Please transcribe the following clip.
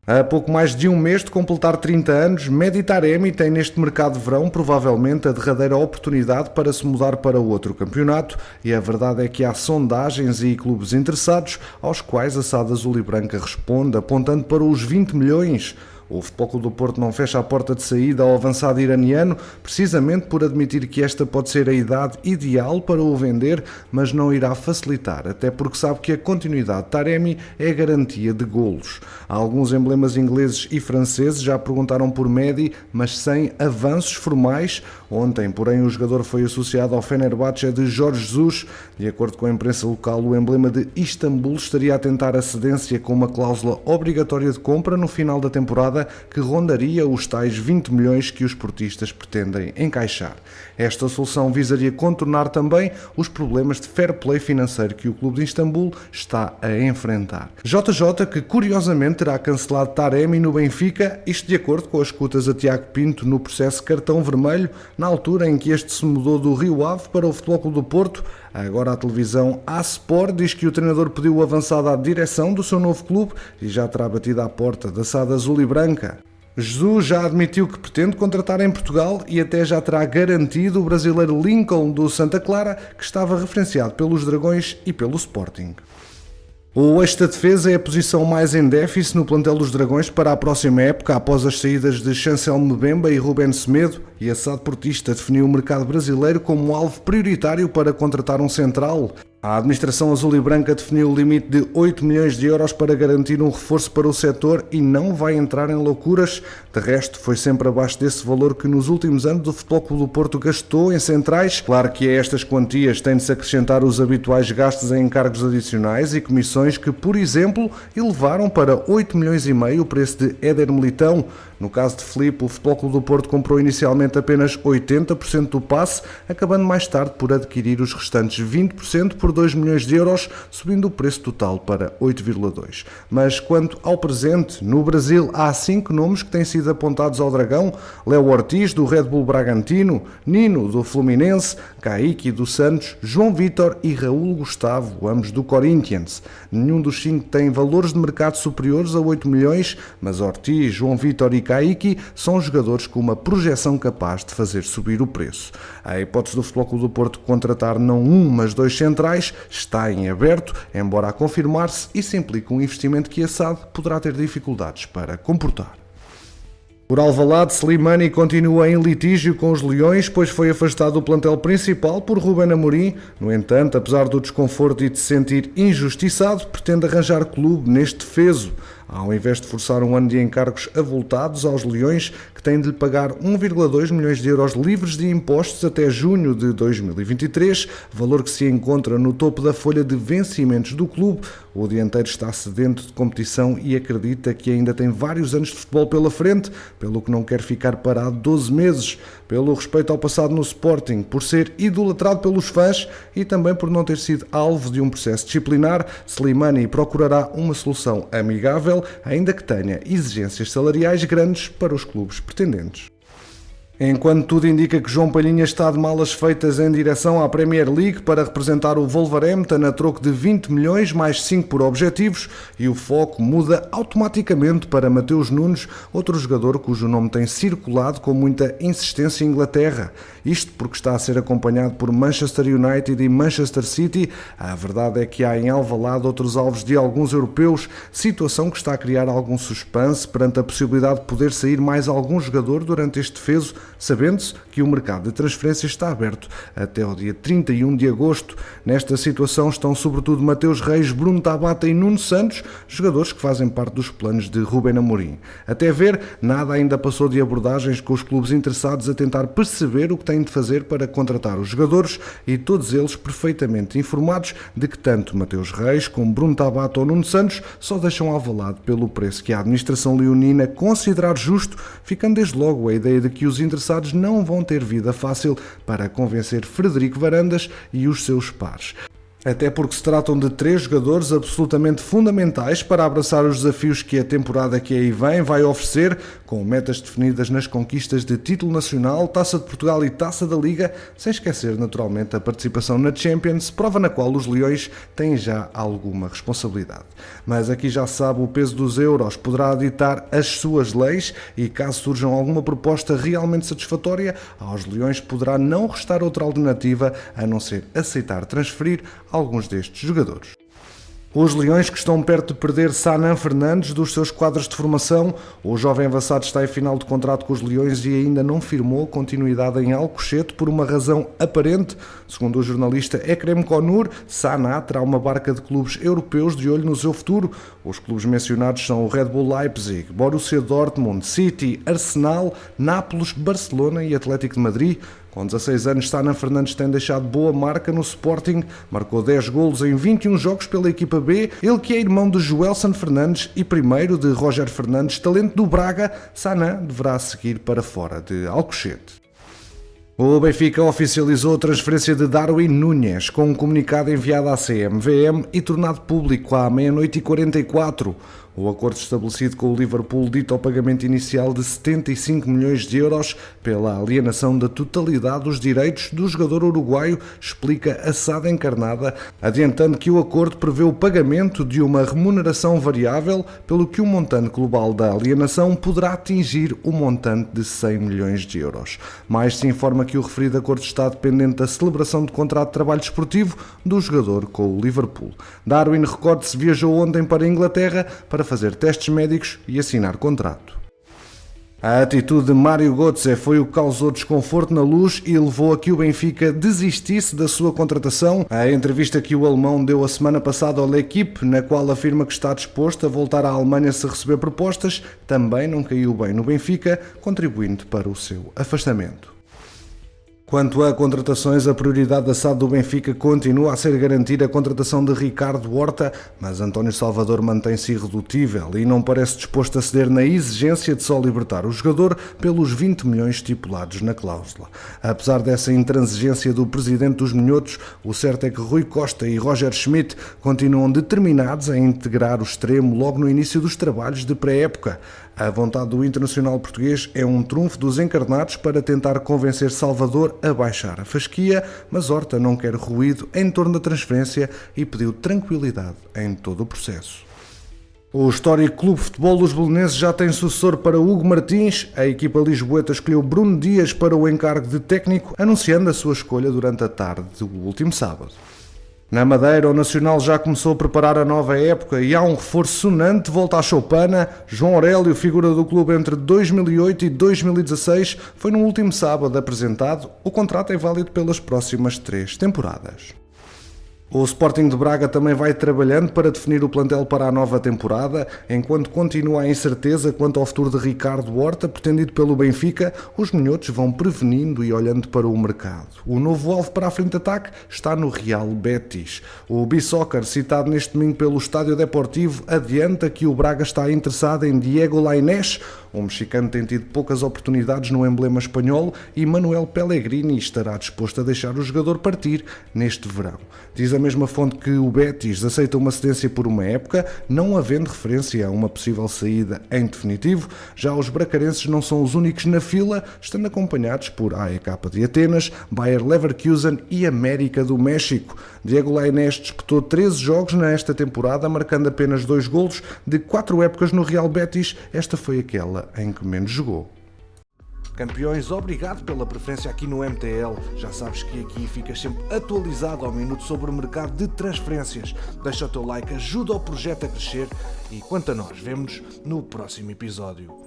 A pouco mais de um mês de completar 30 anos, Mehdi Taremi tem neste mercado de verão provavelmente a derradeira oportunidade para se mudar para outro campeonato e a verdade é que há sondagens e clubes interessados aos quais a SAD Azul e Branca responde apontando para os 20 milhões. O Futebol Clube do Porto não fecha a porta de saída ao avançado iraniano, precisamente por admitir que esta pode ser a idade ideal para o vender, mas não irá facilitar, até porque sabe que a continuidade de Taremi é garantia de golos. Alguns emblemas ingleses e franceses já perguntaram por Mehdi, mas sem avanços formais. Ontem, porém, o jogador foi associado ao Fenerbahçe de Jorge Jesus. De acordo com a imprensa local, o emblema de Istambul estaria a tentar a cedência com uma cláusula obrigatória de compra no final da temporada, que rondaria os tais 20 milhões que os portistas pretendem encaixar. Esta solução visaria contornar também os problemas de fair play financeiro que o clube de Istambul está a enfrentar. JJ, que curiosamente terá cancelado Taremi no Benfica, isto de acordo com as escutas a Tiago Pinto no processo cartão vermelho, na altura em que este se mudou do Rio Ave para o Futebol Clube do Porto. Agora a televisão A-Sport diz que o treinador pediu o avançado à direção do seu novo clube e já terá batido à porta da SAD Azul e Branca. Jesus já admitiu que pretende contratar em Portugal e até já terá garantido o brasileiro Lincoln do Santa Clara, que estava referenciado pelos Dragões e pelo Sporting. O eixo da defesa é a posição mais em déficit no plantel dos Dragões para a próxima época, após as saídas de Chancel Mbemba e Rubén Semedo, e a SAD Portista definiu o mercado brasileiro como alvo prioritário para contratar um central. A administração azul e branca definiu o limite de 8 milhões de euros para garantir um reforço para o setor e não vai entrar em loucuras. De resto, foi sempre abaixo desse valor que nos últimos anos o Futebol Clube do Porto gastou em centrais. Claro que a estas quantias tem de se acrescentar os habituais gastos em encargos adicionais e comissões que, por exemplo, elevaram para 8 milhões e meio o preço de Éder Militão. No caso de Filipe, o Futebol Clube do Porto comprou inicialmente apenas 80% do passe, acabando mais tarde por adquirir os restantes 20% por 2 milhões de euros, subindo o preço total para 8,2. Mas quanto ao presente, no Brasil há 5 nomes que têm sido apontados ao Dragão: Léo Ortiz, do Red Bull Bragantino, Nino, do Fluminense, Kaique, do Santos, João Vítor e Raul Gustavo, ambos do Corinthians. Nenhum dos 5 tem valores de mercado superiores a 8 milhões, mas Ortiz, João Vítor e Kaique são jogadores com uma projeção capaz de fazer subir o preço. A hipótese do Futebol Clube do Porto contratar não um, mas 2 centrais está em aberto, embora a confirmar-se, isso implica um investimento que a SAD poderá ter dificuldades para comportar. Por Alvalade, Slimani continua em litígio com os Leões, pois foi afastado do plantel principal por Ruben Amorim. No entanto, apesar do desconforto e de se sentir injustiçado, pretende arranjar clube neste defeso. Ao invés de forçar um ano de encargos avultados aos Leões, que têm de lhe pagar 1,2 milhões de euros livres de impostos até junho de 2023, valor que se encontra no topo da folha de vencimentos do clube, o dianteiro está sedento de competição e acredita que ainda tem vários anos de futebol pela frente, pelo que não quer ficar parado 12 meses. Pelo respeito ao passado no Sporting, por ser idolatrado pelos fãs e também por não ter sido alvo de um processo disciplinar, Slimani procurará uma solução amigável, ainda que tenha exigências salariais grandes para os clubes pretendentes. Enquanto tudo indica que João Palhinha está de malas feitas em direção à Premier League para representar o Wolverhampton a troco de 20 milhões mais 5 por objetivos, e o foco muda automaticamente para Mateus Nunes, outro jogador cujo nome tem circulado com muita insistência em Inglaterra. Isto porque está a ser acompanhado por Manchester United e Manchester City. A verdade é que há em Alvalade outros alvos de alguns europeus, situação que está a criar algum suspense perante a possibilidade de poder sair mais algum jogador durante este defeso, sabendo-se que o mercado de transferências está aberto até ao dia 31 de agosto. Nesta situação estão sobretudo Mateus Reis, Bruno Tabata e Nuno Santos, jogadores que fazem parte dos planos de Ruben Amorim. Até ver, nada ainda passou de abordagens com os clubes interessados a tentar perceber o que têm de fazer para contratar os jogadores, e todos eles perfeitamente informados de que tanto Mateus Reis como Bruno Tabata ou Nuno Santos só deixam Alvalade pelo preço que a administração leonina considerar justo, ficando desde logo a ideia de que os interessados não vão ter vida fácil para convencer Frederico Varandas e os seus pares. até porque se tratam de 3 jogadores absolutamente fundamentais para abraçar os desafios que a temporada que aí vem vai oferecer, com metas definidas nas conquistas de título nacional, Taça de Portugal e Taça da Liga, sem esquecer naturalmente a participação na Champions, prova na qual os Leões têm já alguma responsabilidade. Mas aqui já se sabe, o peso dos euros poderá ditar as suas leis e caso surjam alguma proposta realmente satisfatória, aos Leões poderá não restar outra alternativa a não ser aceitar transferir alguns destes jogadores. Os Leões que estão perto de perder Sanan Fernandes dos seus quadros de formação. O jovem avançado está em final de contrato com os Leões e ainda não firmou continuidade em Alcochete por uma razão aparente. Segundo o jornalista Ekrem Konur, Sanan terá uma barca de clubes europeus de olho no seu futuro. Os clubes mencionados são o Red Bull Leipzig, Borussia Dortmund, City, Arsenal, Nápoles, Barcelona e Atlético de Madrid. Com 16 anos, Sanan Fernandes tem deixado boa marca no Sporting, marcou 10 golos em 21 jogos pela equipa B, ele que é irmão de Joelson Fernandes e primeiro de Roger Fernandes, talento do Braga. Sanan deverá seguir para fora de Alcochete. O Benfica oficializou a transferência de Darwin Núñez com um comunicado enviado à CMVM e tornado público à 00:44. O acordo estabelecido com o Liverpool dita o pagamento inicial de 75 milhões de euros pela alienação da totalidade dos direitos do jogador uruguaio, explica a SAD Encarnada, adiantando que o acordo prevê o pagamento de uma remuneração variável, pelo que o montante global da alienação poderá atingir o montante de 100 milhões de euros. Mais se informa que o referido acordo está dependente da celebração de contrato de trabalho desportivo do jogador com o Liverpool. Darwin, recorde-se, viajou ontem para a Inglaterra para fazer testes médicos e assinar contrato. A atitude de Mário Götze foi o que causou desconforto na Luz e levou a que o Benfica desistisse da sua contratação. A entrevista que o alemão deu a semana passada ao L'Équipe, na qual afirma que está disposto a voltar à Alemanha se receber propostas, também não caiu bem no Benfica, contribuindo para o seu afastamento. Quanto a contratações, a prioridade da SAD do Benfica continua a ser garantir a contratação de Ricardo Horta, mas António Salvador mantém-se irredutível e não parece disposto a ceder na exigência de só libertar o jogador pelos 20 milhões estipulados na cláusula. Apesar dessa intransigência do presidente dos Minhotos, o certo é que Rui Costa e Roger Schmidt continuam determinados a integrar o extremo logo no início dos trabalhos de pré-época. A vontade do internacional português é um trunfo dos encarnados para tentar convencer Salvador a baixar a fasquia, mas Horta não quer ruído em torno da transferência e pediu tranquilidade em todo o processo. O histórico Clube de Futebol dos Belenenses já tem sucessor para Hugo Martins. A equipa lisboeta escolheu Bruno Dias para o encargo de técnico, anunciando a sua escolha durante a tarde do último sábado. Na Madeira, o Nacional já começou a preparar a nova época e há um reforço sonante de volta à choupana. João Aurélio, figura do clube entre 2008 e 2016, foi no último sábado apresentado. O contrato é válido pelas próximas 3 temporadas. O Sporting de Braga também vai trabalhando para definir o plantel para a nova temporada. Enquanto continua a incerteza quanto ao futuro de Ricardo Horta, pretendido pelo Benfica, os minhotos vão prevenindo e olhando para o mercado. O novo alvo para a frente de ataque está no Real Betis. O B-Soccer, citado neste domingo pelo Estádio Deportivo, adianta que o Braga está interessado em Diego Lainez. O mexicano tem tido poucas oportunidades no emblema espanhol e Manuel Pellegrini estará disposto a deixar o jogador partir neste verão. Diz a mesma fonte que o Betis aceita uma cedência por uma época, não havendo referência a uma possível saída em definitivo. Já os bracarenses não são os únicos na fila, estando acompanhados por AEK de Atenas, Bayer Leverkusen e América do México. Diego Lainez disputou 13 jogos nesta temporada, marcando apenas 2 golos de 4 épocas no Real Betis. Esta foi aquela em que menos jogou. Campeões, obrigado pela preferência aqui no MTL. Já sabes que aqui ficas sempre atualizado ao minuto sobre o mercado de transferências. Deixa o teu like, ajuda o projeto a crescer e quanto a nós, vemo-nos no próximo episódio.